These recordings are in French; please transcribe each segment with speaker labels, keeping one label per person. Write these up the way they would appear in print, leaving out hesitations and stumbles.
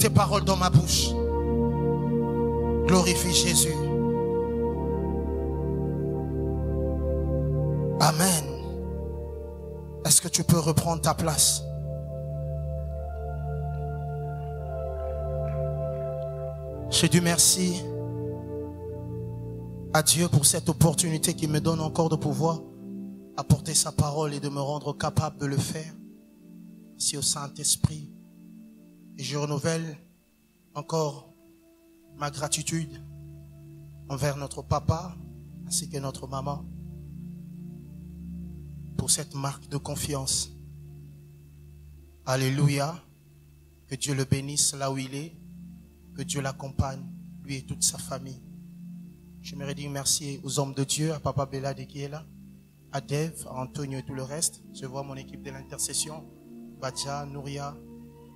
Speaker 1: tes paroles dans ma bouche. Glorifie Jésus. Amen. Est-ce que tu peux reprendre ta place? Je dis merci à Dieu pour cette opportunité qu'il me donne encore de pouvoir apporter sa parole et de me rendre capable de le faire. Merci au Saint-Esprit. Et je renouvelle encore ma gratitude envers notre papa ainsi que notre maman pour cette marque de confiance. Alléluia. Que Dieu le bénisse là où il est. Que Dieu l'accompagne, lui et toute sa famille. J'aimerais dire merci aux hommes de Dieu, à Papa Belade qui est là, à Dave, à Antonio et tout le reste. Je vois mon équipe de l'intercession, Badja, Nouria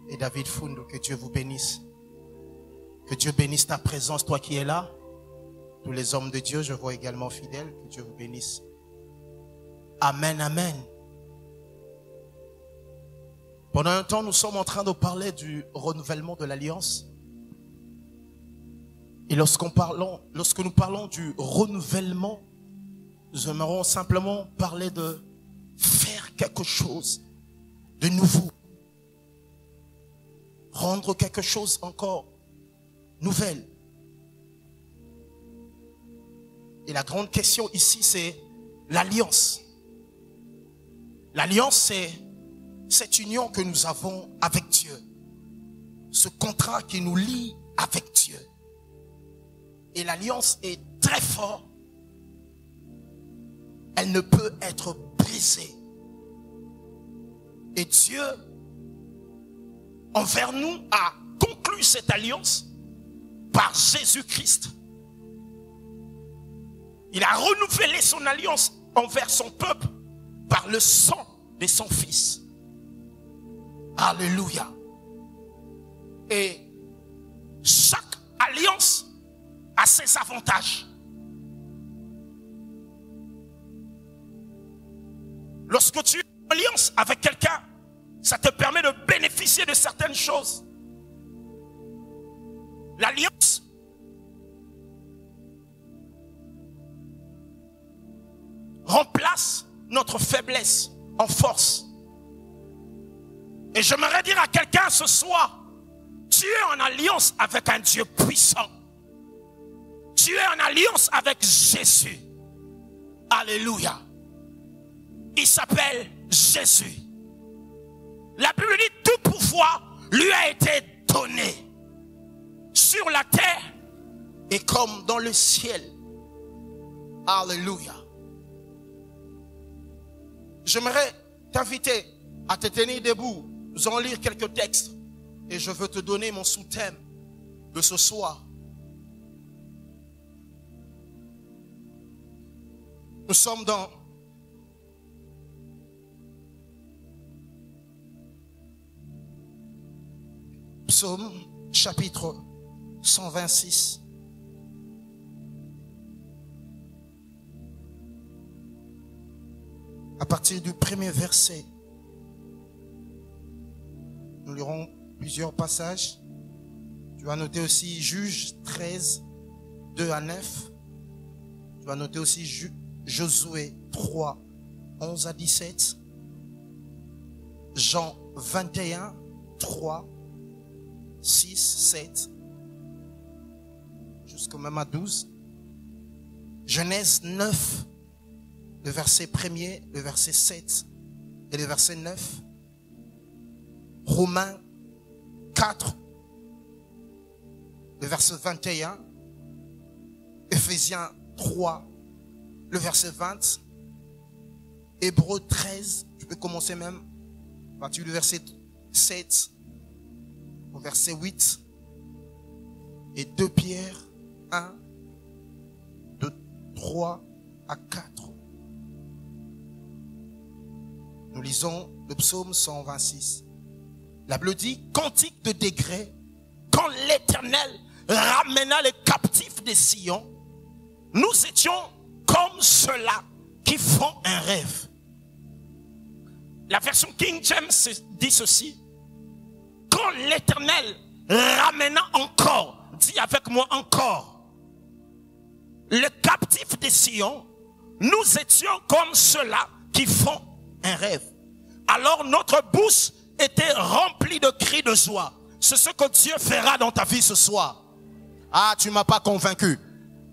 Speaker 1: et David Fundo. Que Dieu vous bénisse. Que Dieu bénisse ta présence, toi qui es là. Tous les hommes de Dieu, je vois également fidèles. Que Dieu vous bénisse. Amen, amen. Pendant un temps, nous sommes en train de parler du renouvellement de l'alliance. Et lorsque nous parlons du renouvellement, nous aimerons simplement parler de faire quelque chose de nouveau. Rendre quelque chose encore nouvelle. Et la grande question ici, c'est l'alliance. L'alliance, c'est cette union que nous avons avec Dieu. Ce contrat qui nous lie avec Dieu. Et l'alliance est très forte. Elle ne peut être brisée. Et Dieu, envers nous, a conclu cette alliance par Jésus-Christ. Il a renouvelé son alliance envers son peuple par le sang de son Fils. Alléluia. Et chaque alliance a ses avantages. Lorsque tu es en alliance avec quelqu'un, ça te permet de bénéficier de certaines choses. L'alliance remplace notre faiblesse en force. Et j'aimerais dire à quelqu'un ce soir, tu es en alliance avec un Dieu puissant. Tu es en alliance avec Jésus. Alléluia. Il s'appelle Jésus. La Bible dit tout pouvoir lui a été donné sur la terre et comme dans le ciel. Alléluia. J'aimerais t'inviter à te tenir debout. Nous allons lire quelques textes et je veux te donner mon sous-thème de ce soir. Nous sommes dans Psaume chapitre 126. À partir du premier verset, nous lirons plusieurs passages. Tu vas noter aussi Juges 13, 2 à 9. Tu vas noter aussi Josué 3, 11 à 17. Jean 21, 3, 6, 7. Jusqu'au même à 12. Genèse 9, le verset 1er, le verset 7 et le verset 9. Romains 4, le verset 21. Éphésiens 3, le verset 20. Hébreux 13, je peux commencer même à partir du verset 7 au verset 8. Et 2 Pierre 1, de 3 à 4. Nous lisons le psaume 126. La Bible dit, cantique de décret, quand l'Éternel ramena les captifs de Sion, nous étions comme ceux-là qui font un rêve. La version King James dit ceci, quand l'Éternel ramenant encore, dis avec moi encore, les captifs de Sion, nous étions comme ceux-là qui font un rêve. Alors notre bouche était remplie de cris de joie. C'est ce que Dieu fera dans ta vie ce soir. Ah, tu ne m'as pas convaincu.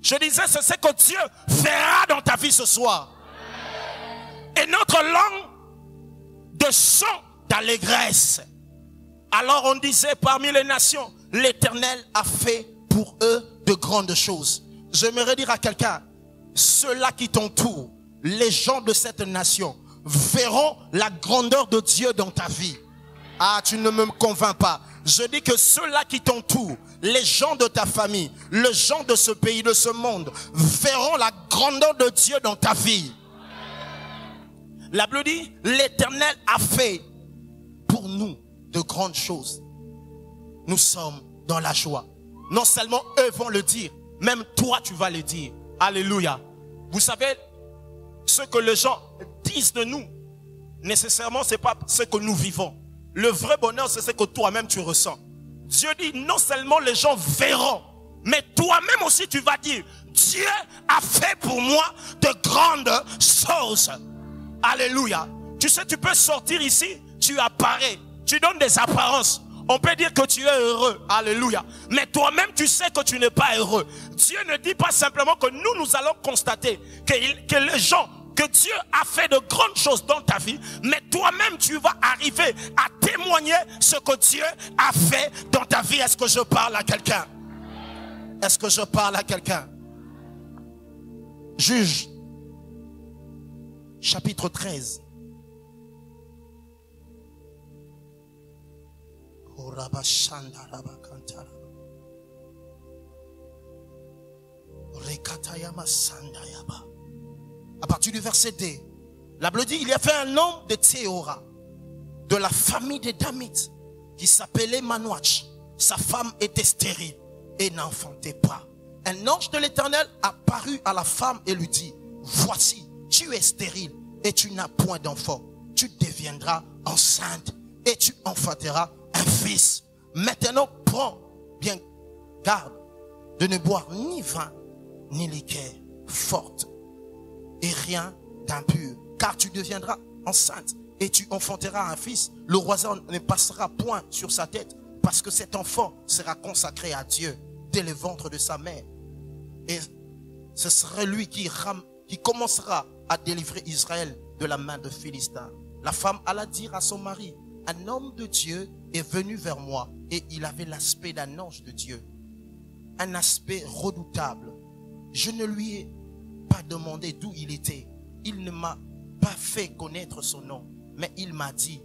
Speaker 1: Je disais, c'est ce que Dieu fera dans ta vie ce soir. Et notre langue de chant d'allégresse. Alors on disait parmi les nations, l'Éternel a fait pour eux de grandes choses. J'aimerais dire à quelqu'un, ceux-là qui t'entourent, les gens de cette nation, verront la grandeur de Dieu dans ta vie. Ah, tu ne me convaincs pas. Je dis que ceux-là qui t'entourent, les gens de ta famille, les gens de ce pays, de ce monde, verront la grandeur de Dieu dans ta vie. La Bible dit, l'Éternel a fait pour nous de grandes choses. Nous sommes dans la joie. Non seulement eux vont le dire, même toi tu vas le dire. Alléluia. Vous savez, ce que les gens disent de nous, nécessairement c'est pas ce que nous vivons. Le vrai bonheur, c'est ce que toi-même tu ressens. Dieu dit, non seulement les gens verront, mais toi-même aussi tu vas dire, Dieu a fait pour moi de grandes choses. Alléluia. Tu sais, tu peux sortir ici, tu apparais, tu donnes des apparences. On peut dire que tu es heureux. Alléluia. Mais toi-même, tu sais que tu n'es pas heureux. Dieu ne dit pas simplement que nous allons constater que les gens, que Dieu a fait de grandes choses dans ta vie, mais toi-même, tu vas arriver à témoigner ce que Dieu a fait dans ta vie. Est-ce que je parle à quelqu'un? Est-ce que je parle à quelqu'un? Juge, chapitre 13. À partir du verset D, la Bible dit, il y avait un homme de Théora, de la famille des Damites, qui s'appelait Manouach. Sa femme était stérile et n'enfantait pas. Un ange de l'Éternel apparut à la femme et lui dit, voici, tu es stérile et tu n'as point d'enfant. Tu deviendras enceinte et tu enfanteras un fils. Maintenant, prends bien garde de ne boire ni vin, ni liqueur forte, et rien d'impur, car tu deviendras enceinte et tu enfanteras un fils. Le roison ne passera point sur sa tête, parce que cet enfant sera consacré à Dieu dès le ventre de sa mère. Et ce sera lui qui commencera à délivrer Israël de la main de Philistins. La femme alla dire à son mari, un homme de Dieu est venu vers moi et il avait l'aspect d'un ange de Dieu. Un aspect redoutable. Je ne lui ai pas demandé d'où il était. Il ne m'a pas fait connaître son nom. Mais il m'a dit,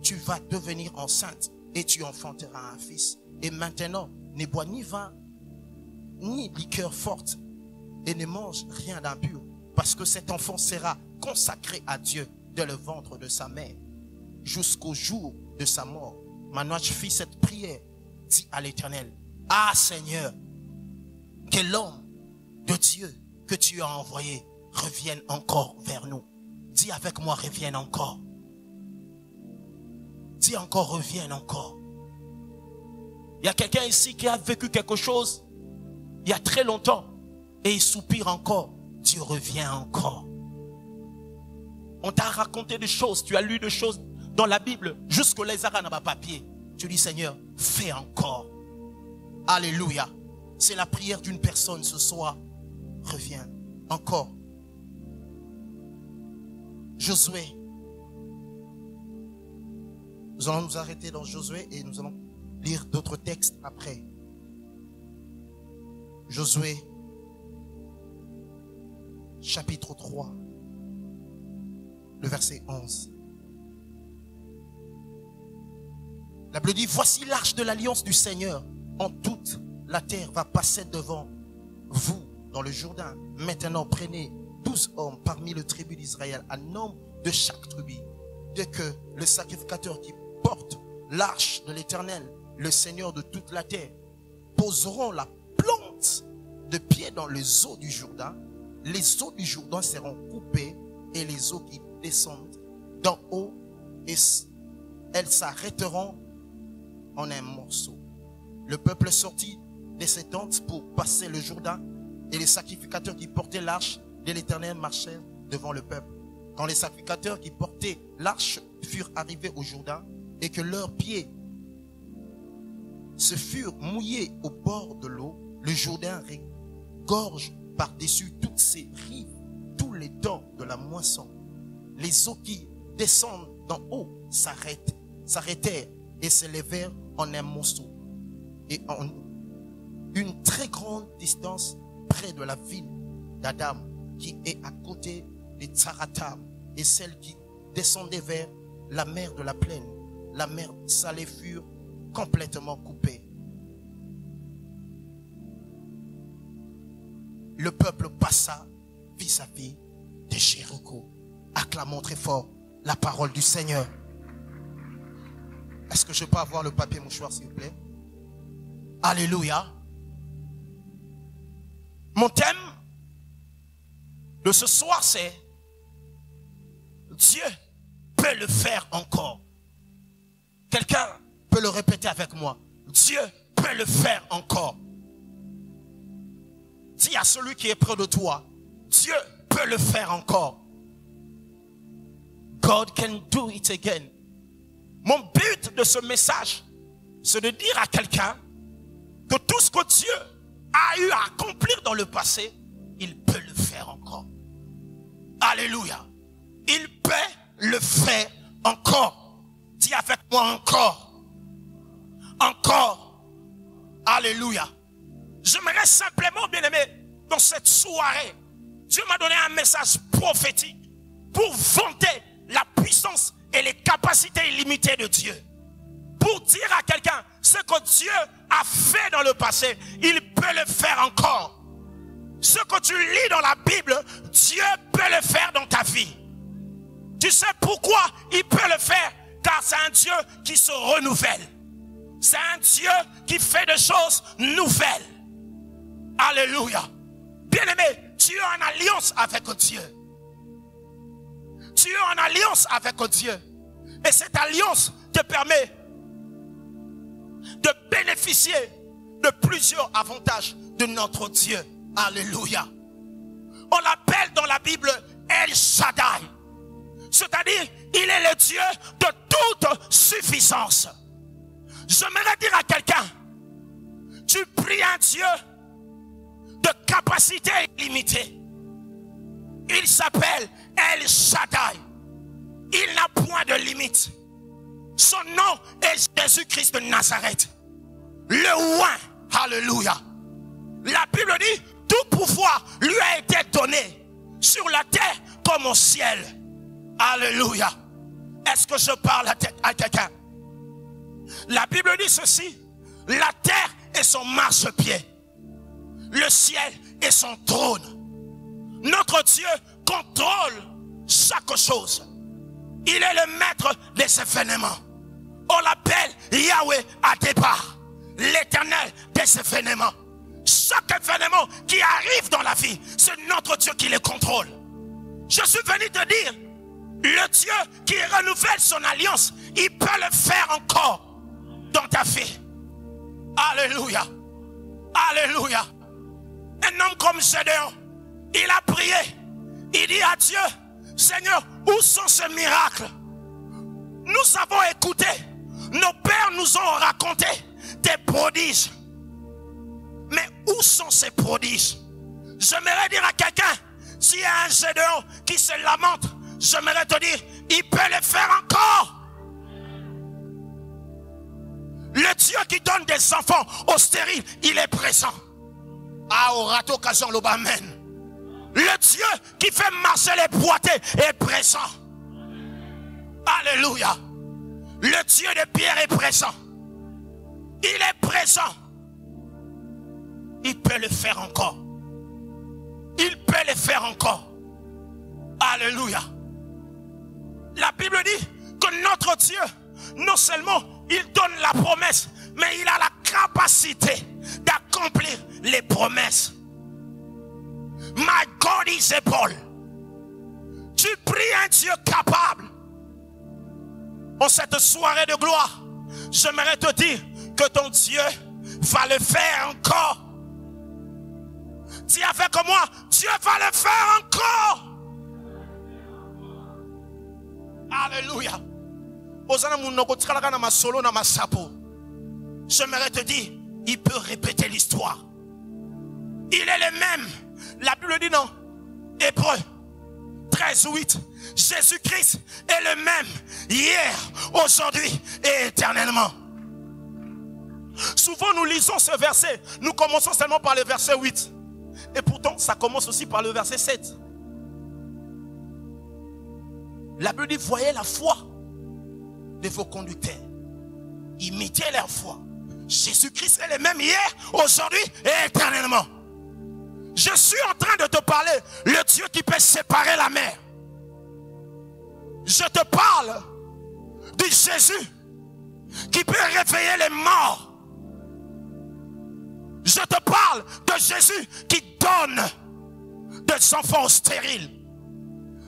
Speaker 1: tu vas devenir enceinte et tu enfanteras un fils. Et maintenant, ne bois ni vin, ni liqueur forte et ne mange rien d'impur. Parce que cet enfant sera consacré à Dieu dès le ventre de sa mère, jusqu'au jour de sa mort. Manouach fit cette prière, dit à l'Éternel, ah Seigneur, que l'homme de Dieu que tu as envoyé revienne encore vers nous. Dis avec moi, revienne encore. Dis encore, revienne encore. Il y a quelqu'un ici qui a vécu quelque chose il y a très longtemps et il soupire encore. Dieu revient encore. On t'a raconté des choses, tu as lu des choses dans la Bible, jusque les arabes n'ont pas papier. Tu dis, Seigneur, fais encore. Alléluia. C'est la prière d'une personne ce soir. Reviens encore. Josué. Nous allons nous arrêter dans Josué et nous allons lire d'autres textes après. Josué, chapitre 3, le verset 11. La Bible dit, voici l'arche de l'alliance du Seigneur. En toute la terre va passer devant vous dans le Jourdain. Maintenant, prenez 12 hommes parmi le tribu d'Israël, un homme de chaque tribu, dès que le sacrificateur qui porte l'arche de l'Éternel, le Seigneur de toute la terre, poseront la plante de pied dans les eaux du Jourdain. Les eaux du Jourdain seront coupées et les eaux qui descendent d'en haut, et elles s'arrêteront en un morceau. Le peuple sortit de ses tentes pour passer le Jourdain, et les sacrificateurs qui portaient l'arche de l'Éternel marchèrent devant le peuple. Quand les sacrificateurs qui portaient l'arche furent arrivés au Jourdain, et que leurs pieds se furent mouillés au bord de l'eau, le Jourdain regorge par-dessus toutes ses rives tous les temps de la moisson. Les eaux qui descendent d'en haut s'arrêtèrent et s'élevèrent en un monceau. Et en une très grande distance près de la ville d'Adam, qui est à côté de Tsaratam, et celle qui descendait vers la mer de la plaine, la mer Salée furent complètement coupées. Le peuple passa vis-à-vis de Jéricho. Acclamons très fort la parole du Seigneur. Est-ce que je peux avoir le papier mouchoir, s'il vous plaît? Alléluia. Mon thème de ce soir, c'est Dieu peut le faire encore. Quelqu'un peut le répéter avec moi. Dieu peut le faire encore. Dis à celui qui est près de toi, Dieu peut le faire encore. God can do it again. Mon but de ce message, c'est de dire à quelqu'un que tout ce que Dieu a eu à accomplir dans le passé, il peut le faire encore. Alléluia. Il peut le faire encore. Dis avec moi encore. Encore. Alléluia. J'aimerais simplement, bien aimé, dans cette soirée, Dieu m'a donné un message prophétique pour vanter la puissance et les capacités illimitées de Dieu. Pour dire à quelqu'un ce que Dieu a fait dans le passé, il peut le faire encore. Ce que tu lis dans la Bible, Dieu peut le faire dans ta vie. Tu sais pourquoi il peut le faire? Car c'est un Dieu qui se renouvelle. C'est un Dieu qui fait des choses nouvelles. Alléluia. Bien-aimé, tu es en alliance avec Dieu. Tu es en alliance avec Dieu. Et cette alliance te permet de bénéficier de plusieurs avantages de notre Dieu. Alléluia. On l'appelle dans la Bible El Shaddai. C'est-à-dire, il est le Dieu de toute suffisance. J'aimerais dire à quelqu'un, tu pries un Dieu de capacité illimitée. Il s'appelle El Shaddai. Il n'a point de limite. Son nom est Jésus-Christ de Nazareth. Le roi. Alléluia. La Bible dit, tout pouvoir lui a été donné sur la terre comme au ciel. Alléluia. Est-ce que je parle à quelqu'un? La Bible dit ceci. La terre est son marchepied. Le ciel est son trône. Notre Dieu contrôle chaque chose. Il est le maître des événements. On l'appelle Yahweh à départ, l'éternel des événements. Chaque événement qui arrive dans la vie, c'est notre Dieu qui les contrôle. Je suis venu te dire, le Dieu qui renouvelle son alliance, il peut le faire encore dans ta vie. Alléluia. Alléluia. Un homme comme Gédéon, il a prié. Il dit à Dieu, Seigneur, où sont ces miracles? Nous avons écouté, nos pères nous ont raconté des prodiges. Mais où sont ces prodiges? J'aimerais dire à quelqu'un, s'il y a un Gédéon qui se lamente, j'aimerais te dire, il peut le faire encore. Le Dieu qui donne des enfants aux stériles, il est présent. Ah, au râteau occasion l'obamen. Le Dieu qui fait marcher les boités est présent. Alléluia. Le Dieu de Pierre est présent. Il est présent. Il peut le faire encore. Il peut le faire encore. Alléluia. La Bible dit que notre Dieu, non seulement il donne la promesse, mais il a la capacité d'accomplir les promesses. My God is able. Tu pries un Dieu capable. En cette soirée de gloire, j'aimerais te dire que ton Dieu, va le faire encore. Dis avec moi, Dieu va le faire encore. Alléluia. J'aimerais te dire, il peut répéter l'histoire. Il est le même. La Bible dit non. Hébreu 13:8. Jésus-Christ est le même hier, aujourd'hui et éternellement. Souvent nous lisons ce verset, nous commençons seulement par le verset 8. Et pourtant ça commence aussi par le verset 7. La Bible dit, voyez la foi de vos conducteurs. Imitez leur foi. Jésus-Christ est le même hier, aujourd'hui et éternellement. Je suis en train de te parler, le Dieu qui peut séparer la mer. Je te parle de Jésus qui peut réveiller les morts. Je te parle de Jésus qui donne des enfants stériles.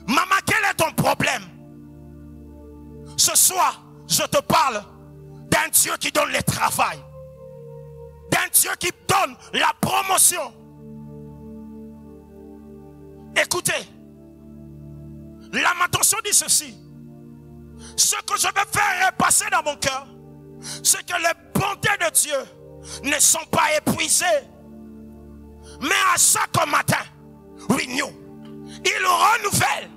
Speaker 1: Maman, quel est ton problème? Ce soir, je te parle d'un Dieu qui donne le travail. D'un Dieu qui donne la promotion. Écoutez, Lamentation dit ceci. Ce que je vais faire passer dans mon cœur, c'est que les bontés de Dieu ne sont pas épuisées. Mais à chaque matin, renew, il renouvelle.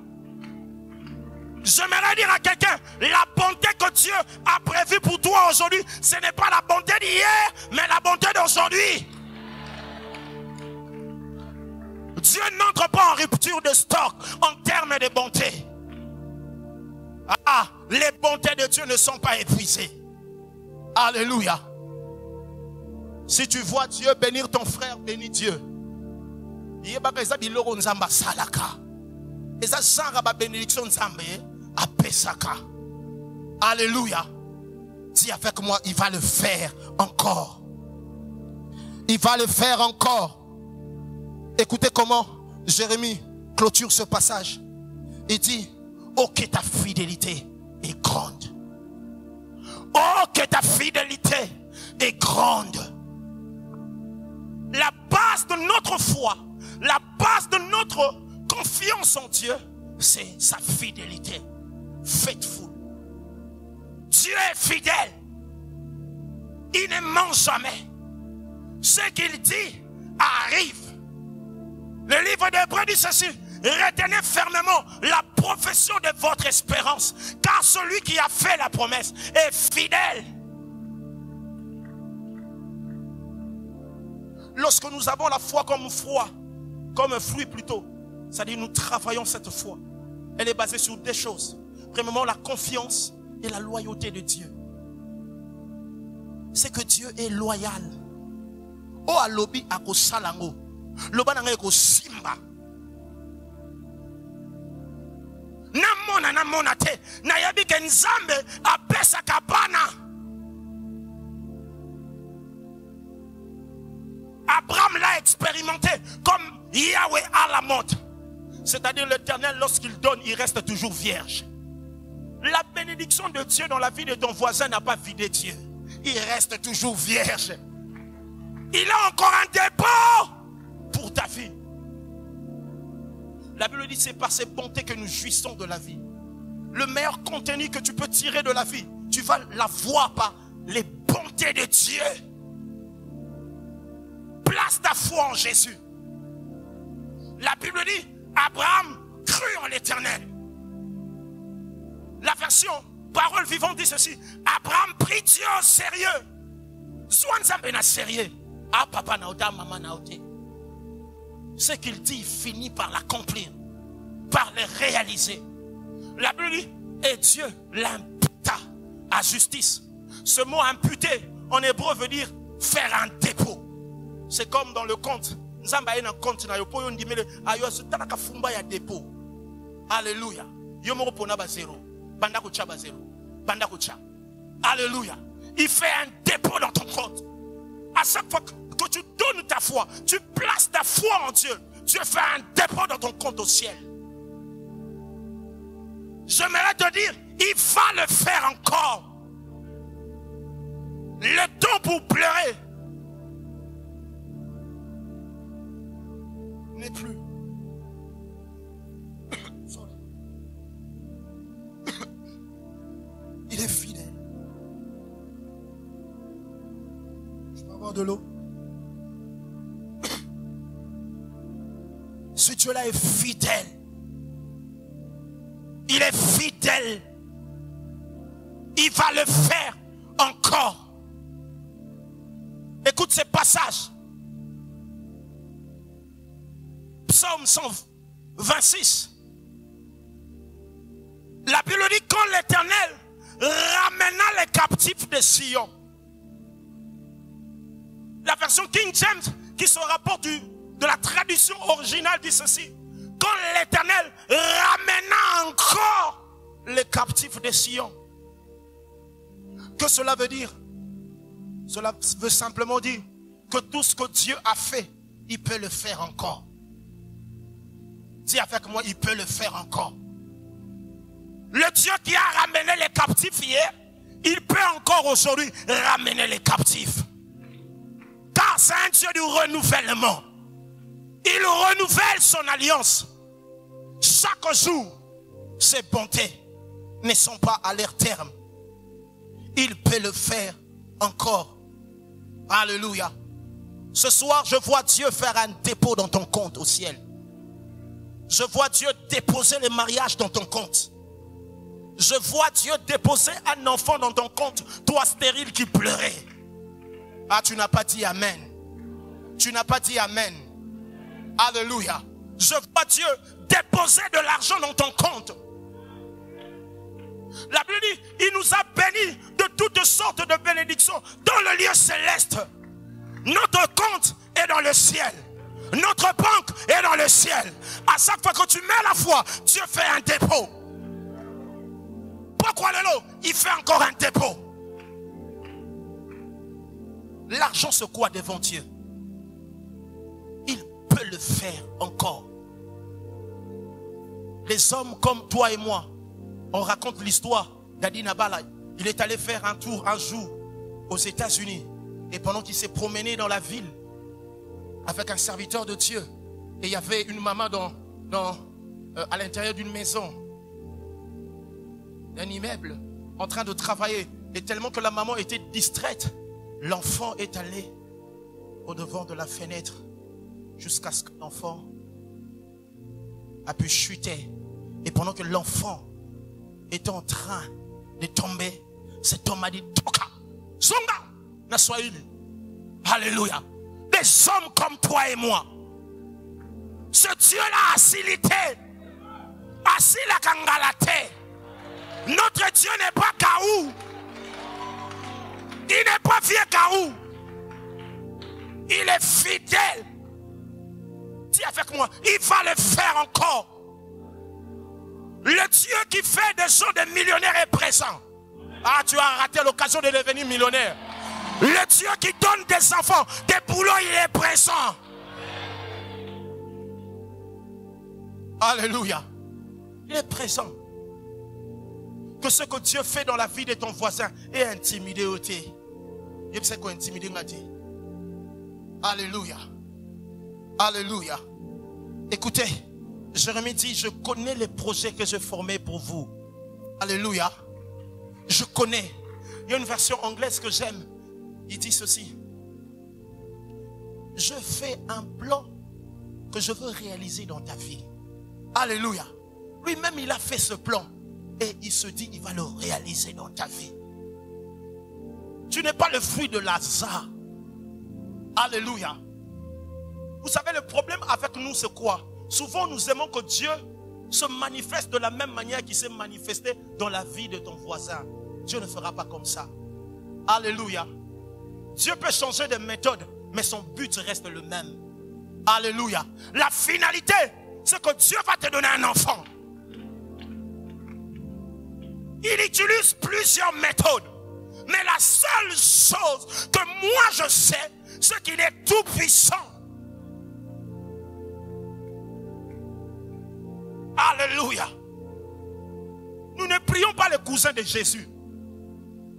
Speaker 1: J'aimerais dire à quelqu'un, la bonté que Dieu a prévue pour toi aujourd'hui, ce n'est pas la bonté d'hier, mais la bonté d'aujourd'hui. Dieu n'entre pas en rupture de stock en termes de bonté. Ah, les bontés de Dieu ne sont pas épuisées. Alléluia. Si tu vois Dieu bénir ton frère, bénis Dieu. Alléluia. Dis avec moi, il va le faire encore. Il va le faire encore. Écoutez comment Jérémie clôture ce passage. Il dit, oh que ta fidélité est grande. Oh que ta fidélité est grande. La base de notre foi, la base de notre confiance en Dieu, c'est sa fidélité. Faithful. Dieu est fidèle. Il ne ment jamais. Ce qu'il dit arrive. Le livre d'Hébreux dit ceci. Retenez fermement la profession de votre espérance, car celui qui a fait la promesse est fidèle. Lorsque nous avons la foi comme un fruit plutôt, c'est-à-dire nous travaillons cette foi. Elle est basée sur deux choses. Premièrement, la confiance et la loyauté de Dieu. C'est que Dieu est loyal. Oh alobi ako salango, loba nanga ko simba. Namona te, na yabi ke nzambe apesa kabana. Abraham l'a expérimenté comme Yahweh à la mode. C'est-à-dire l'Éternel, lorsqu'il donne, il reste toujours vierge. La bénédiction de Dieu dans la vie de ton voisin n'a pas vidé Dieu. Il reste toujours vierge. Il a encore un dépôt pour ta vie. La Bible dit, c'est par ses bontés que nous jouissons de la vie. Le meilleur contenu que tu peux tirer de la vie, tu vas l'avoir par les bontés de Dieu. Place ta foi en Jésus. La Bible dit, Abraham crut en l'Éternel. La version parole vivante dit ceci. Abraham prit Dieu au sérieux. Soit nzambe na sérieux. Ah papa naota, maman naote. Ce qu'il dit, il finit par l'accomplir, par le réaliser. La Bible dit, et Dieu l'imputa à justice. Ce mot imputer en hébreu veut dire faire un dépôt. C'est comme dans le compte. Alléluia. Alléluia. Il fait un dépôt dans ton compte. À chaque fois que tu donnes ta foi, tu places ta foi en Dieu, Dieu fait un dépôt dans ton compte au ciel. J'aimerais te dire, il va le faire encore. Le temps pour pleurer n'est plus. Il est fidèle. Je peux avoir de l'eau? Ce Dieu-là est fidèle. Il est fidèle. Il va le faire encore. Écoute ces passages. Psaume 126. La Bible dit quand l'Éternel ramena les captifs de Sion. La version King James qui se rapporte de la traduction originale dit ceci. Quand l'Éternel ramena encore les captifs de Sion. Que cela veut dire? Cela veut simplement dire que tout ce que Dieu a fait, il peut le faire encore. Dis avec moi, il peut le faire encore. Le Dieu qui a ramené les captifs hier, il peut encore aujourd'hui ramener les captifs. Car c'est un Dieu du renouvellement. Il renouvelle son alliance. Chaque jour, ses bontés ne sont pas à leur terme. Il peut le faire encore. Alléluia. Ce soir, je vois Dieu faire un dépôt dans ton compte au ciel. Je vois Dieu déposer le mariage dans ton compte. Je vois Dieu déposer un enfant dans ton compte. Toi stérile qui pleurais. Ah, tu n'as pas dit amen. Tu n'as pas dit amen. Alléluia. Je vois Dieu déposer de l'argent dans ton compte. La Bible dit, il nous a bénis de toutes sortes de bénédictions dans le lieu céleste. Notre compte est dans le ciel. Notre banque est dans le ciel. À chaque fois que tu mets la foi, Dieu fait un dépôt. Pourquoi le lot? Il fait encore un dépôt. L'argent se croit devant Dieu. Il peut le faire encore. Les hommes comme toi et moi, on raconte l'histoire d'Adi Nabala. Il est allé faire un tour un jour aux États-Unis. Et pendant qu'il s'est promené dans la ville avec un serviteur de Dieu, et il y avait une maman à l'intérieur d'une maison, d'un immeuble, en train de travailler. Et tellement que la maman était distraite, l'enfant est allé au devant de la fenêtre jusqu'à ce que l'enfant a pu chuter. Et pendant que l'enfant était en train de tomber, cet homme a dit Toka, Songa, Naswahili. Alléluia. Des hommes comme toi et moi. Ce Dieu-là a facilité. Assis la kangalate. Notre Dieu n'est pas Kaou. Il n'est pas vieux Kaou. Il est fidèle. Dis avec moi, il va le faire encore. Le Dieu qui fait des gens des millionnaires est présent. Ah, tu as raté l'occasion de devenir millionnaire. Le Dieu qui donne des enfants, des boulots, il est présent. Alléluia. Il est présent. Que ce que Dieu fait dans la vie de ton voisin est intimidé au thé. Il sait quoi intimider. Alléluia. Alléluia. Écoutez, Jérémie dit, je connais les projets que j'ai formés pour vous. Alléluia. Je connais. Il y a une version anglaise que j'aime. Il dit ceci. Je fais un plan que je veux réaliser dans ta vie. Alléluia. Lui-même, il a fait ce plan. Et il se dit, il va le réaliser dans ta vie. Tu n'es pas le fruit de Lazare. Alléluia. Vous savez, le problème avec nous, c'est quoi? Souvent, nous aimons que Dieu se manifeste de la même manière qu'il s'est manifesté dans la vie de ton voisin. Dieu ne fera pas comme ça. Alléluia. Dieu peut changer de méthode, mais son but reste le même. Alléluia. La finalité, c'est que Dieu va te donner un enfant. Il utilise plusieurs méthodes. Mais la seule chose que moi je sais, c'est qu'il est tout puissant. Alléluia. Nous ne prions pas le cousin de Jésus,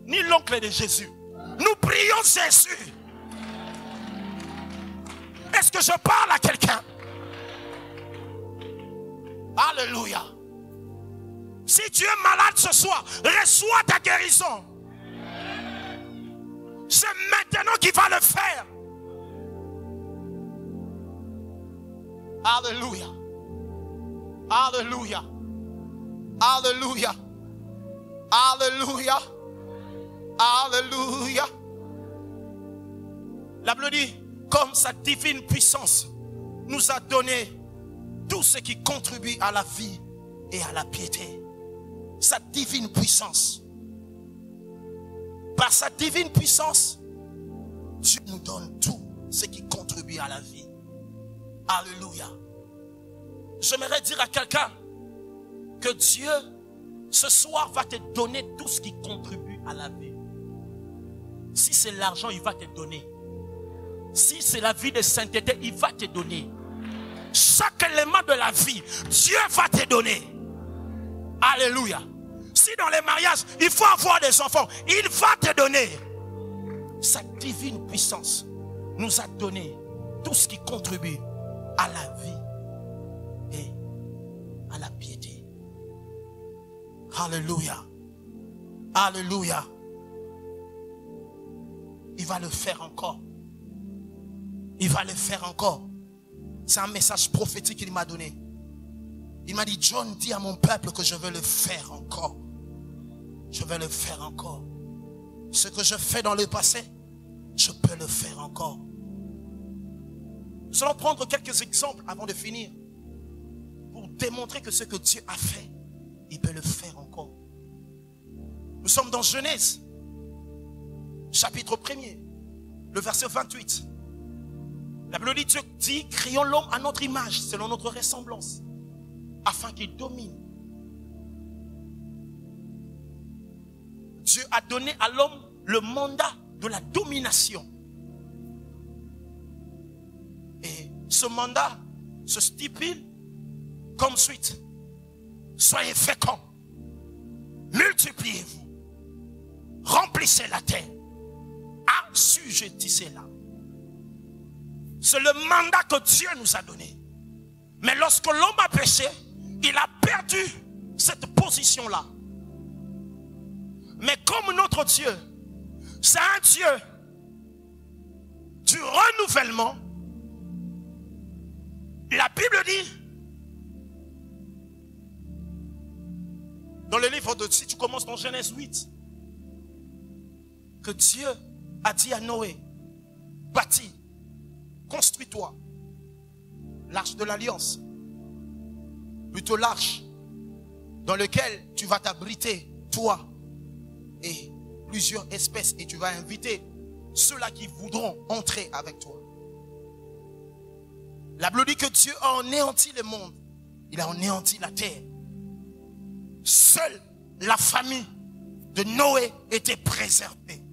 Speaker 1: ni l'oncle de Jésus. Nous prions Jésus. Est-ce que je parle à quelqu'un? Alléluia. Si tu es malade ce soir, reçois ta guérison. C'est maintenant qu'il va le faire. Alléluia. Alléluia. Alléluia. Alléluia. Alléluia. La Bible dit, comme sa divine puissance nous a donné tout ce qui contribue à la vie et à la piété. Sa divine puissance. Par sa divine puissance, Dieu nous donne tout ce qui contribue à la vie. Alléluia. J'aimerais dire à quelqu'un que Dieu, ce soir, va te donner tout ce qui contribue à la vie. Si c'est l'argent, il va te donner. Si c'est la vie de sainteté, il va te donner. Chaque élément de la vie, Dieu va te donner. Alléluia. Si dans les mariages, il faut avoir des enfants, il va te donner. Sa divine puissance nous a donné tout ce qui contribue à la vie et à la piété. Alléluia. Alléluia. Il va le faire encore. Il va le faire encore. C'est un message prophétique qu'il m'a donné. Il m'a dit, John, dis à mon peuple que je veux le faire encore. Je vais le faire encore. Ce que je fais dans le passé, je peux le faire encore. Nous allons prendre quelques exemples avant de finir. Pour démontrer que ce que Dieu a fait, il peut le faire encore. Nous sommes dans Genèse, chapitre 1er, le verset 28. La Bible dit, Dieu dit, créons l'homme à notre image, selon notre ressemblance, afin qu'il domine. Dieu a donné à l'homme le mandat de la domination. Et ce mandat se stipule comme suite. Soyez féconds, multipliez-vous, remplissez la terre, assujettissez-la. C'est le mandat que Dieu nous a donné. Mais lorsque l'homme a péché, il a perdu cette position-là. Mais comme notre Dieu, c'est un Dieu du renouvellement, la Bible dit, dans le livre de, si tu commences dans Genèse 8, que Dieu a dit à Noé, bâtis, construis-toi l'arche de l'alliance, plutôt l'arche dans laquelle tu vas t'abriter, toi et plusieurs espèces, et tu vas inviter ceux-là qui voudront entrer avec toi. La Bible dit que Dieu a anéanti le monde, il a anéanti la terre. Seule la famille de Noé était préservée.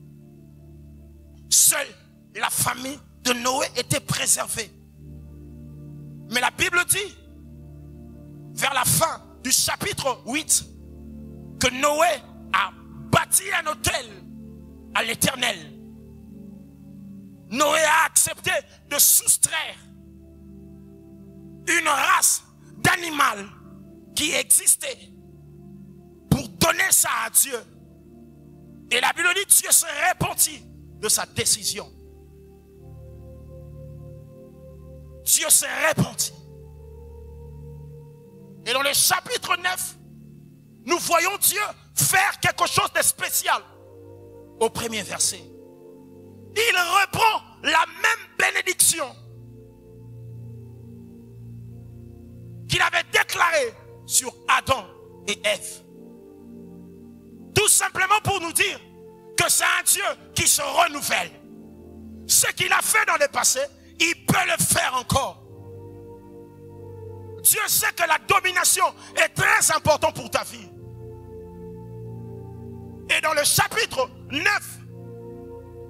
Speaker 1: Seule la famille de Noé était préservée. Mais la Bible dit, vers la fin du chapitre 8, que Noé a bâti un autel à l'Éternel. Noé a accepté de soustraire une race d'animal qui existait pour donner ça à Dieu. Et la Bible dit, Dieu se repentit de sa décision. Dieu s'est repenti. Et dans le chapitre 9, nous voyons Dieu faire quelque chose de spécial. Au premier verset, il reprend la même bénédiction qu'il avait déclarée sur Adam et Ève. Tout simplement pour nous dire que c'est un Dieu qui se renouvelle. Ce qu'il a fait dans le passé, il peut le faire encore. Dieu sait que la domination est très importante pour ta vie. Et dans le chapitre 9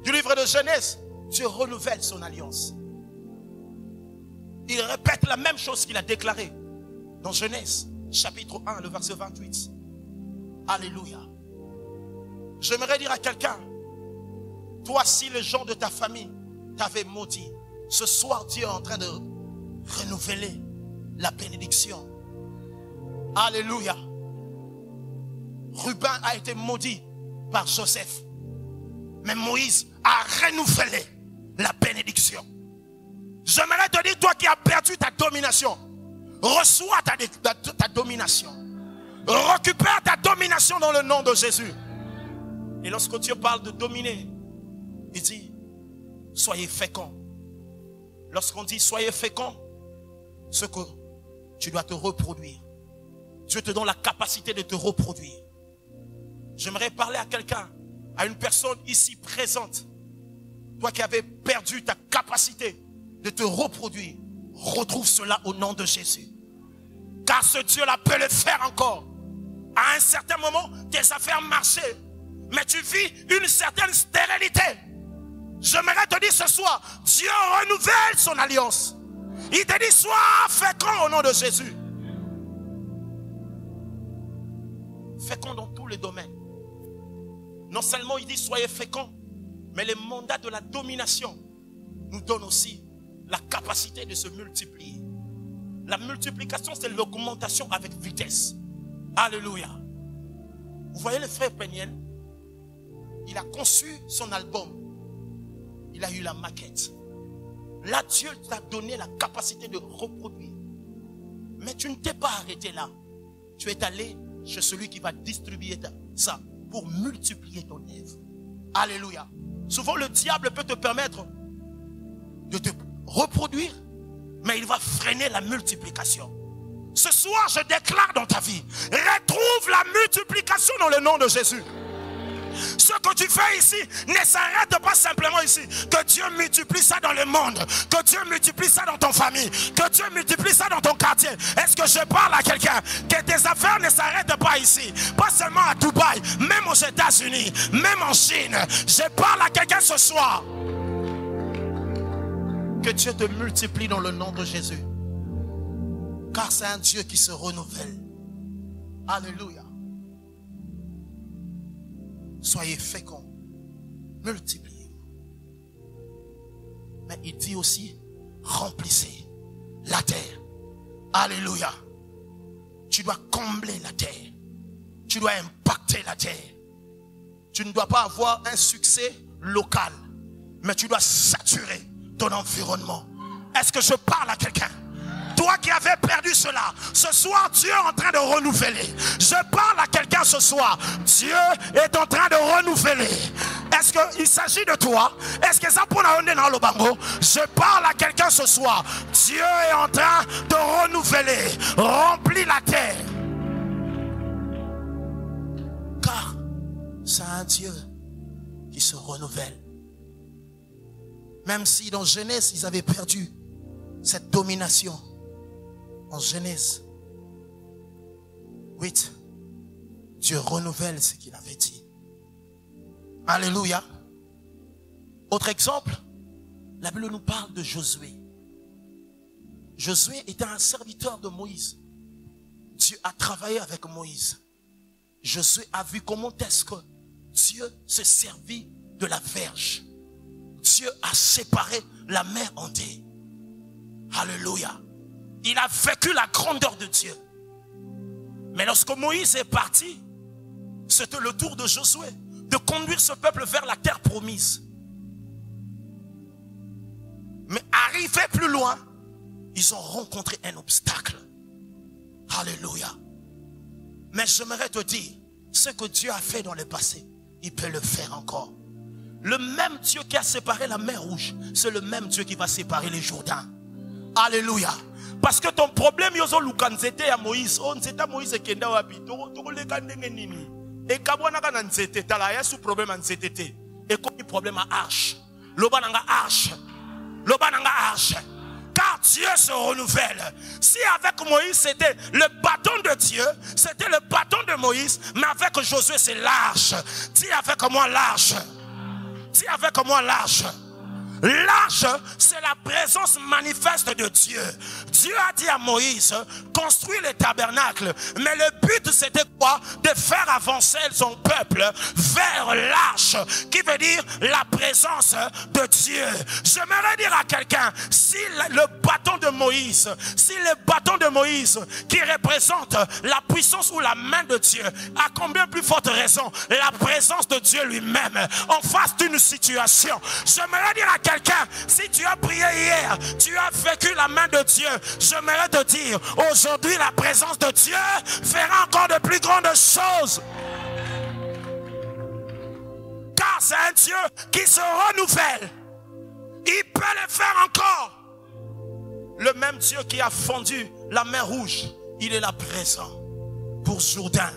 Speaker 1: du livre de Genèse, Dieu renouvelle son alliance. Il répète la même chose qu'il a déclarée dans Genèse, chapitre 1, le verset 28. Alléluia. J'aimerais dire à quelqu'un, toi, si les gens de ta famille t'avaient maudit, ce soir Dieu est en train de renouveler la bénédiction. Alléluia. Ruben a été maudit par Joseph. Mais Moïse a renouvelé la bénédiction. J'aimerais te dire, toi qui as perdu ta domination, reçois ta domination. Récupère ta domination dans le nom de Jésus. Et lorsque Dieu parle de dominer, il dit, soyez féconds. Lorsqu'on dit soyez féconds, ce que tu dois te reproduire. Dieu te donne la capacité de te reproduire. J'aimerais parler à quelqu'un, à une personne ici présente. Toi qui avais perdu ta capacité de te reproduire, retrouve cela au nom de Jésus. Car ce Dieu-là peut le faire encore. À un certain moment, tes affaires marchaient, mais tu vis une certaine stérilité. J'aimerais te dire ce soir, Dieu renouvelle son alliance. Il te dit, sois fécond au nom de Jésus. Fécond dans tous les domaines. Non seulement il dit soyez féconds, mais les mandats de la domination nous donnent aussi la capacité de se multiplier. La multiplication, c'est l'augmentation avec vitesse. Alléluia. Vous voyez le frère Peniel, il a conçu son album. Il a eu la maquette. Là, Dieu t'a donné la capacité de reproduire. Mais tu ne t'es pas arrêté là. Tu es allé chez celui qui va distribuer ça pour multiplier ton œuvre. Alléluia. Souvent, le diable peut te permettre de te reproduire, mais il va freiner la multiplication. Ce soir, je déclare dans ta vie, retrouve la multiplication dans le nom de Jésus. Ce que tu fais ici ne s'arrête pas simplement ici. Que Dieu multiplie ça dans le monde. Que Dieu multiplie ça dans ton famille. Que Dieu multiplie ça dans ton quartier. Est-ce que je parle à quelqu'un? Que tes affaires ne s'arrêtent pas ici. Pas seulement à Dubaï, même aux États-Unis, même en Chine. Je parle à quelqu'un ce soir. Que Dieu te multiplie dans le nom de Jésus. Car c'est un Dieu qui se renouvelle. Alléluia. Soyez féconds, multipliez-vous. Mais il dit aussi, remplissez la terre. Alléluia. Tu dois combler la terre. Tu dois impacter la terre. Tu ne dois pas avoir un succès local, mais tu dois saturer ton environnement. Est-ce que je parle à quelqu'un? Toi qui avais perdu cela, ce soir Dieu est en train de renouveler. Je parle à quelqu'un ce soir. Dieu est en train de renouveler. Est-ce qu'il s'agit de toi? Est-ce que ça pour dans le bango? Je parle à quelqu'un ce soir. Dieu est en train de renouveler. Remplis la terre. Car c'est un Dieu qui se renouvelle. Même si dans Genèse ils avaient perdu cette domination. En Genèse 8, Dieu renouvelle ce qu'il avait dit. Alléluia. Autre exemple, la Bible nous parle de Josué. Josué était un serviteur de Moïse. Dieu a travaillé avec Moïse. Josué a vu comment est-ce que Dieu se servit de la verge. Dieu a séparé la mer en deux. Alléluia. Il a vécu la grandeur de Dieu. Mais lorsque Moïse est parti, c'était le tour de Josué de conduire ce peuple vers la terre promise. Mais arrivés plus loin, ils ont rencontré un obstacle. Alléluia. Mais j'aimerais te dire, ce que Dieu a fait dans le passé, il peut le faire encore. Le même Dieu qui a séparé la mer Rouge, c'est le même Dieu qui va séparer les Jourdains. Alléluia. Parce que ton problème, yozo lukanzete ya Moïse. Oh, nzeta Moïse kenda wapi. Toko leka ndenge nini. Et kabwana kana nzete. Tala ya sous problème à nzete te. Et comme problème à arche. Loba nanga arche. Loba nanga arche. Car Dieu se renouvelle. Si avec Moïse c'était le bâton de Dieu, c'était le bâton de Moïse, mais avec Josué c'est l'arche. Dis avec moi l'arche. Dis avec moi l'arche. L'arche, c'est la présence manifeste de Dieu. Dieu a dit à Moïse, construis le tabernacle. Mais le but, c'était quoi? De faire avancer son peuple vers l'arche, qui veut dire la présence de Dieu. J'aimerais dire à quelqu'un, si le bâton de Moïse, qui représente la puissance ou la main de Dieu, à combien plus forte raison la présence de Dieu lui-même en face d'une situation. J'aimerais dire à quelqu'un, si tu as prié hier, tu as vécu la main de Dieu, j'aimerais te dire, aujourd'hui la présence de Dieu fera encore de plus grandes choses. Car c'est un Dieu qui se renouvelle. Il peut le faire encore. Le même Dieu qui a fendu la mer Rouge, il est là présent pour Jourdain.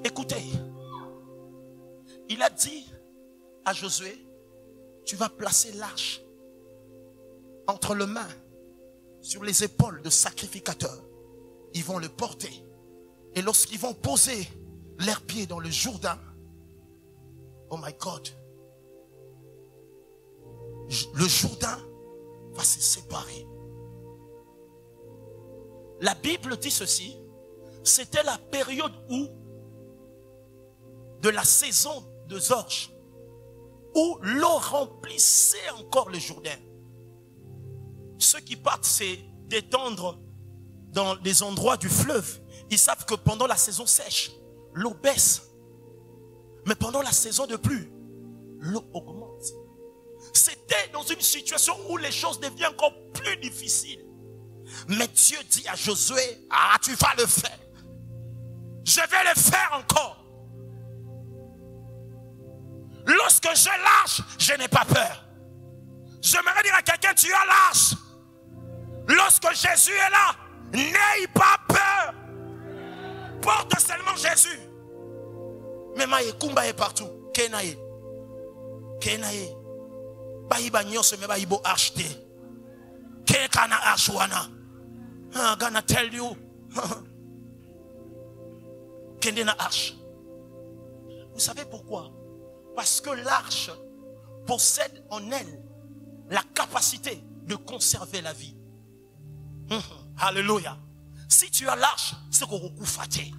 Speaker 1: Écoutez, il a dit à Josué, tu vas placer l'arche entre les mains, sur les épaules de sacrificateurs. Ils vont le porter. Et lorsqu'ils vont poser leurs pieds dans le Jourdain, oh my God, le Jourdain va se séparer. La Bible dit ceci, c'était la période où, de la saison des orges, où l'eau remplissait encore le Jourdain. Ceux qui partent se détendre dans les endroits du fleuve, ils savent que pendant la saison sèche, l'eau baisse. Mais pendant la saison de pluie, l'eau augmente. C'était dans une situation où les choses deviennent encore plus difficiles. Mais Dieu dit à Josué, ah, tu vas le faire. Je vais le faire encore. Lorsque je lâche, je n'ai pas peur. J'aimerais dire à quelqu'un, tu as lâche. Lorsque Jésus est là, n'aie pas peur. Porte seulement Jésus. Mais maïe kumba est partout. Kenaye. Kenaye. Baïba nyos me baïbo acheter. Kekana ashwana. I'm gonna tell you. Kendena arche. Vous savez pourquoi? Parce que l'arche possède en elle la capacité de conserver la vie. Alléluia. Si tu as l'arche, c'est qu'on recoupe faté.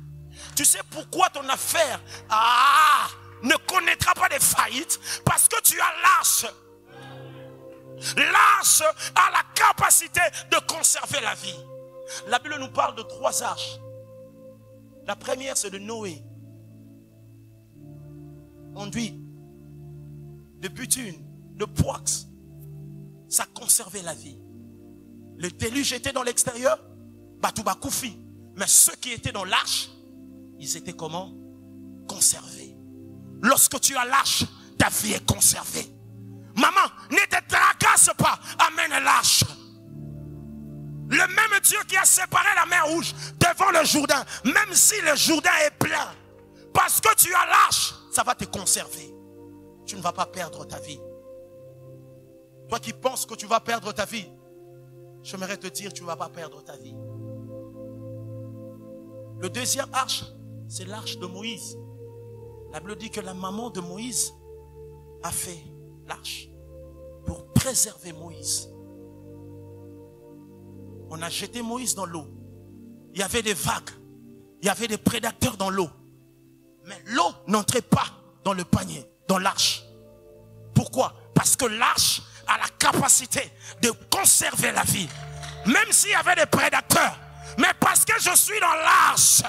Speaker 1: Tu sais pourquoi ton affaire ne connaîtra pas de faillite? Parce que tu as l'arche. L'arche a la capacité de conserver la vie. La Bible nous parle de 3 arches. La première, c'est de Noé. Enduit de bitume, de poix. Ça conservait la vie. Le déluge était dans l'extérieur, Batouba Koufi. Mais ceux qui étaient dans l'arche, ils étaient comment? Conservés. Lorsque tu as l'arche, ta vie est conservée. Maman, ne te tracasse pas, amène l'arche. Le même Dieu qui a séparé la mer Rouge devant le Jourdain, même si le Jourdain est plein, parce que tu as l'arche, ça va te conserver. Tu ne vas pas perdre ta vie. Toi qui penses que tu vas perdre ta vie, j'aimerais te dire, tu ne vas pas perdre ta vie. Le deuxième arche, c'est l'arche de Moïse. La Bible dit que la maman de Moïse a fait l'arche pour préserver Moïse. On a jeté Moïse dans l'eau. Il y avait des vagues. Il y avait des prédateurs dans l'eau. Mais l'eau n'entrait pas dans le panier, dans l'arche. Pourquoi? Parce que l'arche a la capacité de conserver la vie. Même s'il y avait des prédateurs. Mais parce que je suis dans l'arche.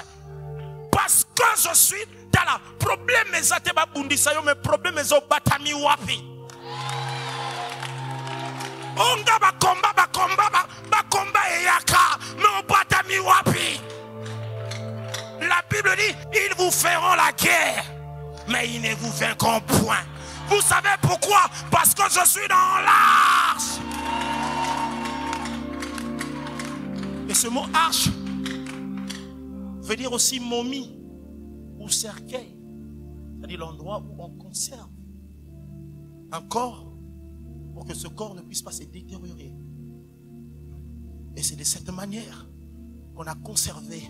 Speaker 1: Parce que je suis dans la problème, mes problèmes sont batami wapi. Onga bakomba eyaka, mais batami wapi. La Bible dit, ils vous feront la guerre, mais ils ne vous vaincront point. Vous savez pourquoi? Parce que je suis dans l'arche. Et ce mot arche veut dire aussi momie ou cercueil. C'est-à-dire l'endroit où on conserve un corps pour que ce corps ne puisse pas se détériorer. Et c'est de cette manière qu'on a conservé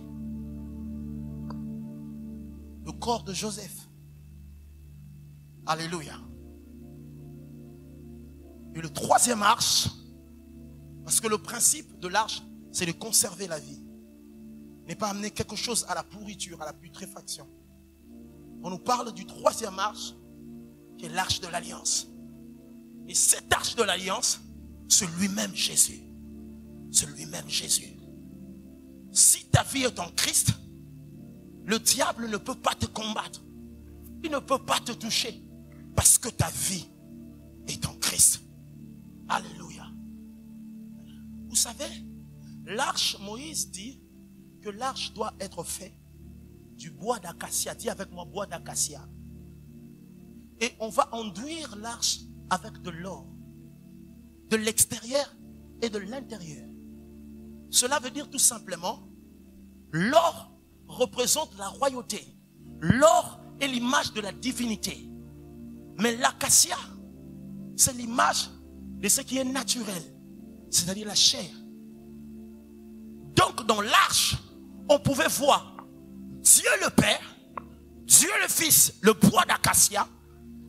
Speaker 1: le corps de Joseph. Alléluia. Et le troisième arche, parce que le principe de l'arche, c'est de conserver la vie. N'est pas amener quelque chose à la pourriture, à la putréfaction. On nous parle du troisième arche, qui est l'arche de l'alliance. Et cette arche de l'alliance, c'est lui-même Jésus. C'est lui-même Jésus. Si ta vie est en Christ, le diable ne peut pas te combattre. Il ne peut pas te toucher. Parce que ta vie est en Christ. Alléluia. Vous savez, l'arche, Moïse dit que l'arche doit être faite du bois d'acacia. Dis avec moi, bois d'acacia. Et on va enduire l'arche avec de l'or. De l'extérieur et de l'intérieur. Cela veut dire tout simplement, l'or représente la royauté. L'or est l'image de la divinité. Mais l'acacia, c'est l'image de ce qui est naturel, c'est-à-dire la chair. Donc dans l'arche, on pouvait voir Dieu le Père, Dieu le Fils, le bois d'acacia,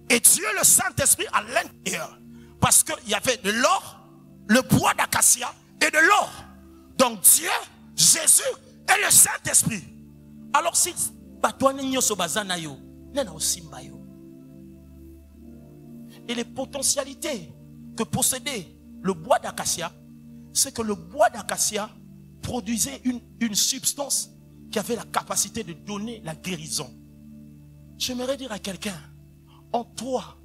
Speaker 1: et Dieu le Saint-Esprit à l'intérieur. Parce qu'il y avait de l'or, le bois d'acacia et de l'or. Donc Dieu, Jésus et le Saint-Esprit. Alors si et les potentialités que possédait le bois d'acacia, c'est que le bois d'acacia produisait une substance qui avait la capacité de donner la guérison. J'aimerais dire à quelqu'un, en toi,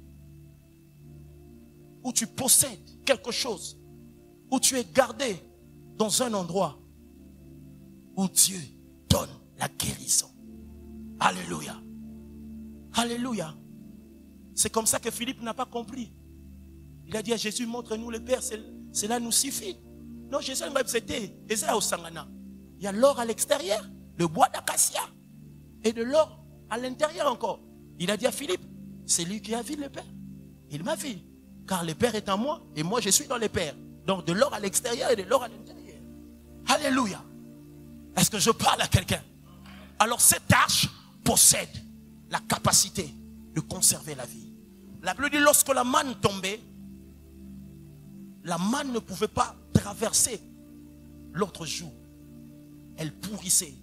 Speaker 1: où tu possèdes quelque chose, où tu es gardé dans un endroit où Dieu donne la guérison. Alléluia. Alléluia. C'est comme ça que Philippe n'a pas compris. Il a dit à Jésus, montre-nous le Père, cela nous suffit. Non, Jésus m'a dit, il y a l'or à l'extérieur, le bois d'acacia, et de l'or à l'intérieur encore. Il a dit à Philippe, c'est lui qui a vu le Père. Il m'a vu, car le Père est en moi, et moi je suis dans le Père. Donc de l'or à l'extérieur et de l'or à l'intérieur. Alléluia. Est-ce que je parle à quelqu'un? Alors cette arche possède la capacité de conserver la vie. La Bible dit, lorsque la manne tombait, la manne ne pouvait pas traverser l'autre jour. Elle pourrissait.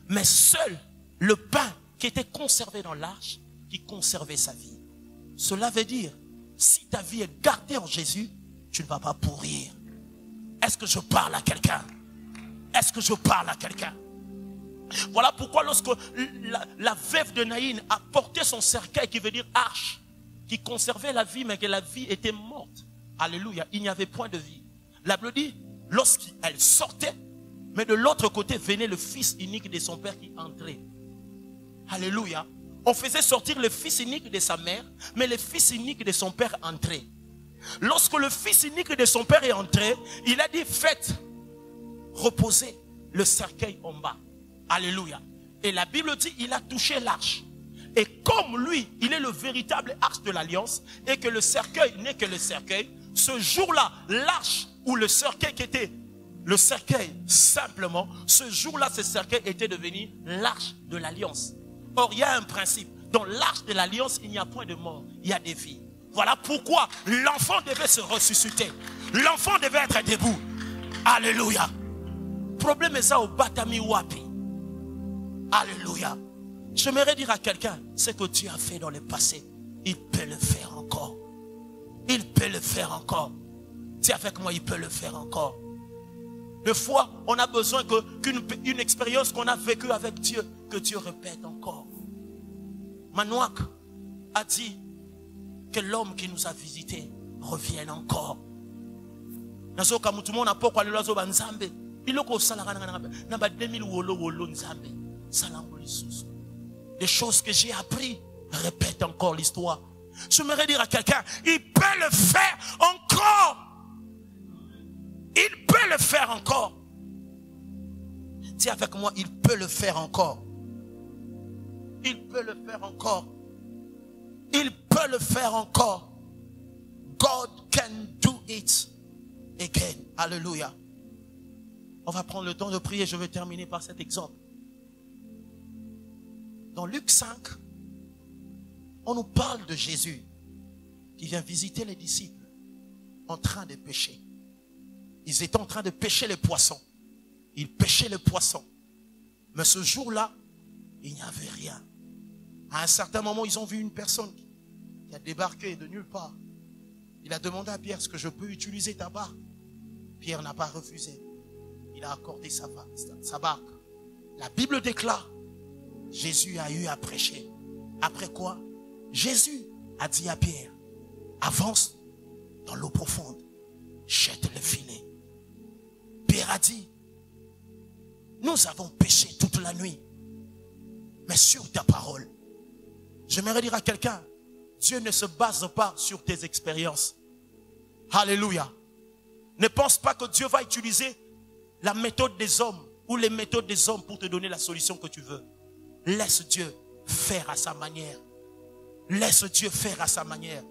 Speaker 1: Mais seul le pain qui était conservé dans l'arche, qui conservait sa vie. Cela veut dire, si ta vie est gardée en Jésus, tu ne vas pas pourrir. Est-ce que je parle à quelqu'un? Est-ce que je parle à quelqu'un? Voilà pourquoi lorsque la veuve de Naïn a porté son cercueil, qui veut dire arche, qui conservait la vie, mais que la vie était morte. Alléluia, il n'y avait point de vie. La Bible dit, lorsqu'elle sortait, mais de l'autre côté venait le fils unique de son père qui entrait. Alléluia. On faisait sortir le fils unique de sa mère, mais le fils unique de son père entrait. Lorsque le fils unique de son père est entré, il a dit, faites reposer le cercueil en bas. Alléluia. Et la Bible dit, il a touché l'arche. Et comme lui, il est le véritable arche de l'alliance, et que le cercueil n'est que le cercueil, ce jour-là, l'arche ou le cercueil qui était le cercueil simplement, ce jour-là, ce cercueil était devenu l'arche de l'alliance. Or, il y a un principe. Dans l'arche de l'alliance, il n'y a point de mort, il y a des vies. Voilà pourquoi l'enfant devait se ressusciter. L'enfant devait être debout. Alléluia. Le problème est ça au Batami Wapi. Alléluia. J'aimerais dire à quelqu'un, ce que tu as fait dans le passé, il peut le faire encore. Il peut le faire encore. Dis avec moi, il peut le faire encore. Des fois, on a besoin qu'une expérience qu'on a vécue avec Dieu, que Dieu répète encore. Manouak a dit que l'homme qui nous a visités revienne encore. Des choses que j'ai appris, répète encore l'histoire. J'aimerais dire à quelqu'un, il peut le faire encore. Il peut le faire encore. Dis avec moi, il peut le faire encore. Il peut le faire encore. Il peut le faire encore. God can do it again. Alléluia. On va prendre le temps de prier. Je vais terminer par cet exemple. Dans Luc 5, on nous parle de Jésus qui vient visiter les disciples en train de pêcher. Ils étaient en train de pêcher les poissons. Ils pêchaient les poissons. Mais ce jour-là, il n'y avait rien. À un certain moment, ils ont vu une personne qui a débarqué de nulle part. Il a demandé à Pierre, est-ce que je peux utiliser ta barque? Pierre n'a pas refusé. Il a accordé sa barque. La Bible déclare, Jésus a eu à prêcher. Après quoi? Jésus a dit à Pierre, avance dans l'eau profonde, jette le filet. Pierre a dit, nous avons péché toute la nuit, mais sur ta parole. J'aimerais dire à quelqu'un, Dieu ne se base pas sur tes expériences. Alléluia. Ne pense pas que Dieu va utiliser la méthode des hommes ou les méthodes des hommes pour te donner la solution que tu veux. Laisse Dieu faire à sa manière. Laisse Dieu faire à sa manière.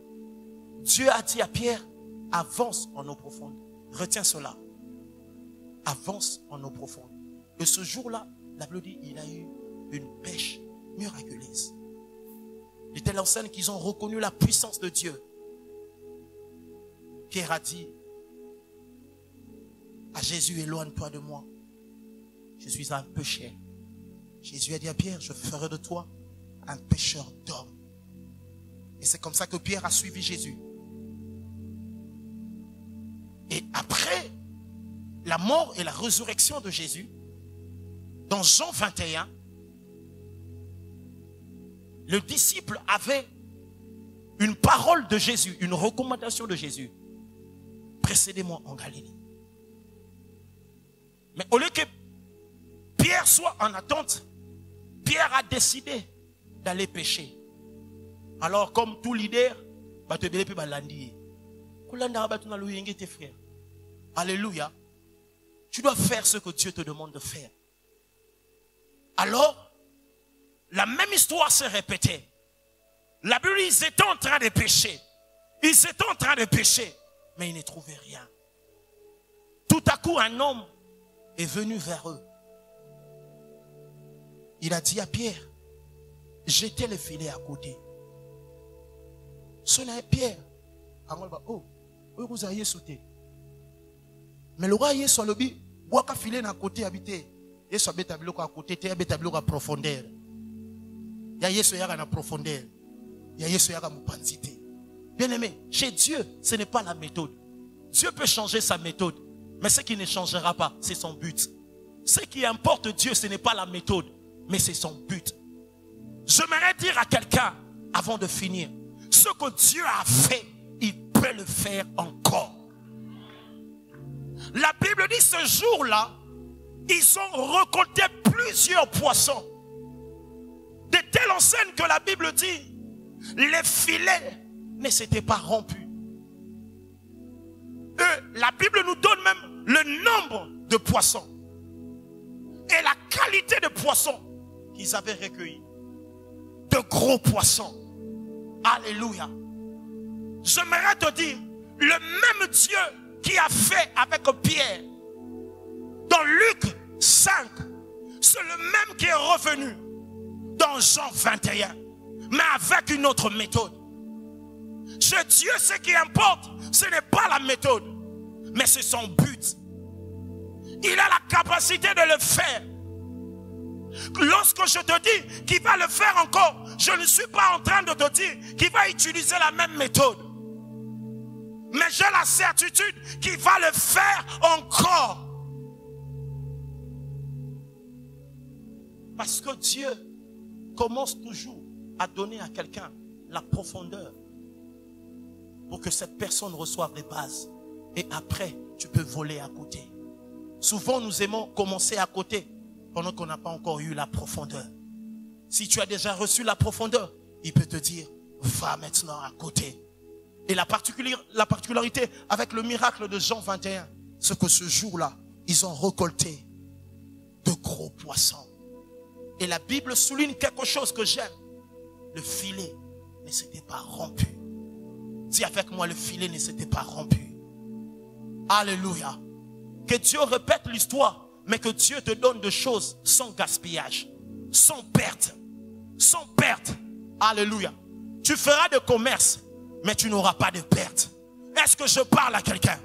Speaker 1: Dieu a dit à Pierre, avance en eau profonde. Retiens cela. Avance en eau profonde. Et ce jour-là, la Bible dit, il a eu une pêche miraculeuse. De telle enseigne qu'ils ont reconnu la puissance de Dieu. Pierre a dit à Jésus, éloigne-toi de moi. Je suis un pécheur. Jésus a dit à Pierre, je ferai de toi un pêcheur d'hommes. Et c'est comme ça que Pierre a suivi Jésus. Et après la mort et la résurrection de Jésus, dans Jean 21, le disciple avait une parole de Jésus, une recommandation de Jésus. Précédez-moi en Galilée. Mais au lieu que Pierre soit en attente, Pierre a décidé d'aller pêcher. Alors comme tout leader, alléluia, tu dois faire ce que Dieu te demande de faire. Alors, la même histoire s'est répétée. La Bible, ils étaient en train de pêcher. Ils étaient en train de pêcher, mais ils ne trouvaient rien. Tout à coup, un homme est venu vers eux. Il a dit à Pierre, jetez le filet à côté. Ce n'est Pierre. Oh, vous avez sauté. Mais le roi Yesu a dit, bois qu'à filet à côté habité. Yesu a bétabli à côté, tu as bétabli à profondeur. Il y a Yesu à la profondeur. Il y a Yesu à la moupantité. Bien aimé, chez Dieu, ce n'est pas la méthode. Dieu peut changer sa méthode, mais ce qui ne changera pas, c'est son but. Ce qui importe Dieu, ce n'est pas la méthode, mais c'est son but. J'aimerais dire à quelqu'un, avant de finir, ce que Dieu a fait, il peut le faire encore. La Bible dit ce jour-là, ils ont récolté plusieurs poissons. De telle enseigne que la Bible dit, les filets ne s'étaient pas rompus. La Bible nous donne même le nombre de poissons et la qualité de poissons qu'ils avaient recueillis. De gros poissons. Alléluia. J'aimerais te dire, le même Dieu qui a fait avec Pierre dans Luc 5, c'est le même qui est revenu dans Jean 21, mais avec une autre méthode. Chez Dieu, ce qui importe, ce n'est pas la méthode, mais c'est son but. Il a la capacité de le faire. Lorsque je te dis qu'il va le faire encore, je ne suis pas en train de te dire qu'il va utiliser la même méthode. Mais j'ai la certitude qu'il va le faire encore. Parce que Dieu commence toujours à donner à quelqu'un la profondeur pour que cette personne reçoive les bases. Et après, tu peux voler à côté. Souvent, nous aimons commencer à côté pendant qu'on n'a pas encore eu la profondeur. Si tu as déjà reçu la profondeur, il peut te dire, va maintenant à côté. Et la particularité avec le miracle de Jean 21, c'est que ce jour-là, ils ont récolté de gros poissons. Et la Bible souligne quelque chose que j'aime. Le filet ne s'était pas rompu. Dis avec moi, le filet ne s'était pas rompu. Alléluia. Que Dieu répète l'histoire, mais que Dieu te donne des choses sans gaspillage, sans perte. sans perte. Alléluia. Tu feras de commerce, mais tu n'auras pas de perte. Est-ce que je parle à quelqu'un?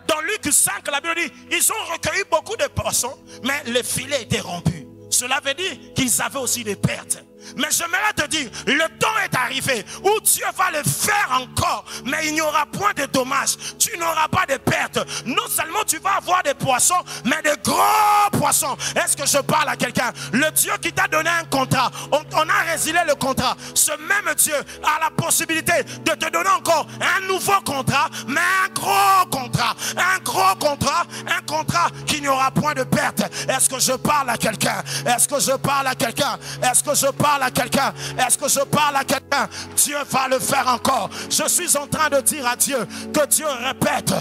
Speaker 1: Dans Luc 5, la Bible dit, ils ont recueilli beaucoup de poissons, mais le filet était rompu. Cela veut dire qu'ils avaient aussi des pertes. Mais j'aimerais te dire, le temps est arrivé où Dieu va le faire encore, mais il n'y aura point de dommages. Tu n'auras pas de pertes. Non seulement tu vas avoir des poissons, mais de gros poissons. Est-ce que je parle à quelqu'un? Le Dieu qui t'a donné un contrat, on a résilié le contrat. Ce même Dieu a la possibilité de te donner encore un nouveau contrat, mais un gros contrat. Un gros contrat, un contrat qui n'y aura point de pertes. Est-ce que je parle à quelqu'un? Est-ce que je parle à quelqu'un? Est-ce que je parle à quelqu'un? Est-ce que je parle à quelqu'un? Dieu va le faire encore. Je suis en train de dire à Dieu que Dieu répète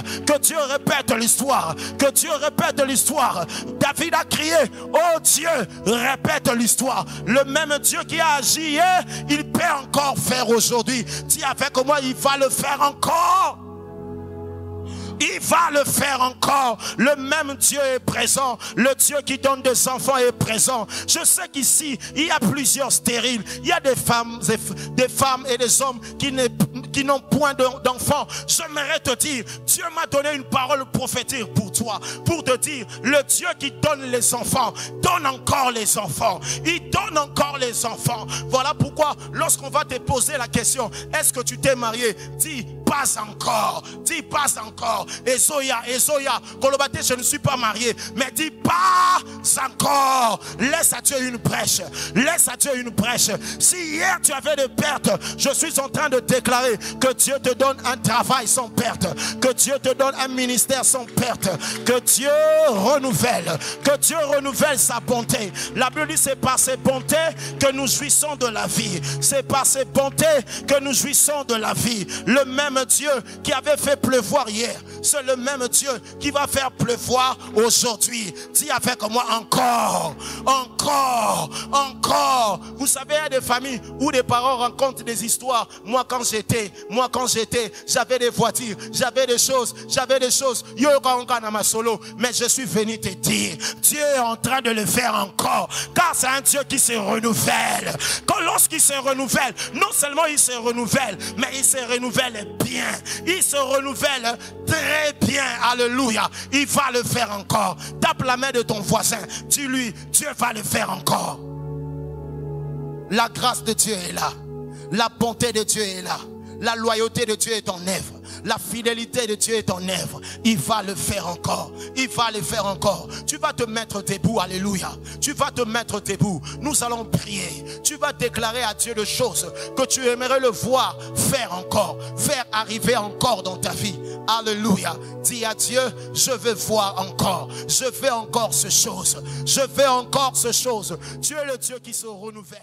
Speaker 1: l'histoire, que Dieu répète l'histoire. David a crié, oh Dieu, répète l'histoire. Le même Dieu qui a agi hier, il peut encore faire aujourd'hui. Dis avec moi, il va le faire encore. Il va le faire encore. Le même Dieu est présent. Le Dieu qui donne des enfants est présent. Je sais qu'ici, il y a plusieurs stériles. Il y a des femmes et des hommes qui n'ont point d'enfants. J'aimerais te dire, Dieu m'a donné une parole prophétique pour toi. Pour te dire, le Dieu qui donne les enfants, donne encore les enfants. Il donne encore les enfants. Voilà pourquoi, lorsqu'on va te poser la question, est-ce que tu t'es marié? Dis, pas encore. Dis, pas encore. Ezoya, Kolobate, je ne suis pas marié. Mais dis pas encore. Laisse à Dieu une brèche. Laisse à Dieu une brèche. Si hier tu avais des pertes, je suis en train de déclarer que Dieu te donne un travail sans perte. Que Dieu te donne un ministère sans perte. Que Dieu renouvelle. Que Dieu renouvelle sa bonté. La Bible dit c'est par ses bontés que nous jouissons de la vie. C'est par ses bontés que nous jouissons de la vie. Le même Dieu qui avait fait pleuvoir hier, c'est le même Dieu qui va faire pleuvoir aujourd'hui. Dis avec moi encore, encore, encore. Vous savez, il y a des familles où des parents racontent des histoires. Moi quand j'étais, j'avais des voitures, j'avais des choses. Mais je suis venu te dire, Dieu est en train de le faire encore. Car c'est un Dieu qui se renouvelle. Quand lorsqu'il se renouvelle, non seulement il se renouvelle, mais il se renouvelle bien. Il se renouvelle très bien. Alléluia. Il va le faire encore. Tape la main de ton voisin. Dis-lui, Dieu va le faire encore. La grâce de Dieu est là. La bonté de Dieu est là. La loyauté de Dieu est en œuvre. La fidélité de Dieu est en œuvre. Il va le faire encore. Il va le faire encore. Tu vas te mettre debout. Alléluia. Tu vas te mettre debout. Nous allons prier. Tu vas déclarer à Dieu des choses que tu aimerais le voir faire encore. Faire arriver encore dans ta vie. Alléluia. Dis à Dieu, je veux voir encore. Je veux encore ces choses. Je veux encore ces choses. Tu es le Dieu qui se renouvelle.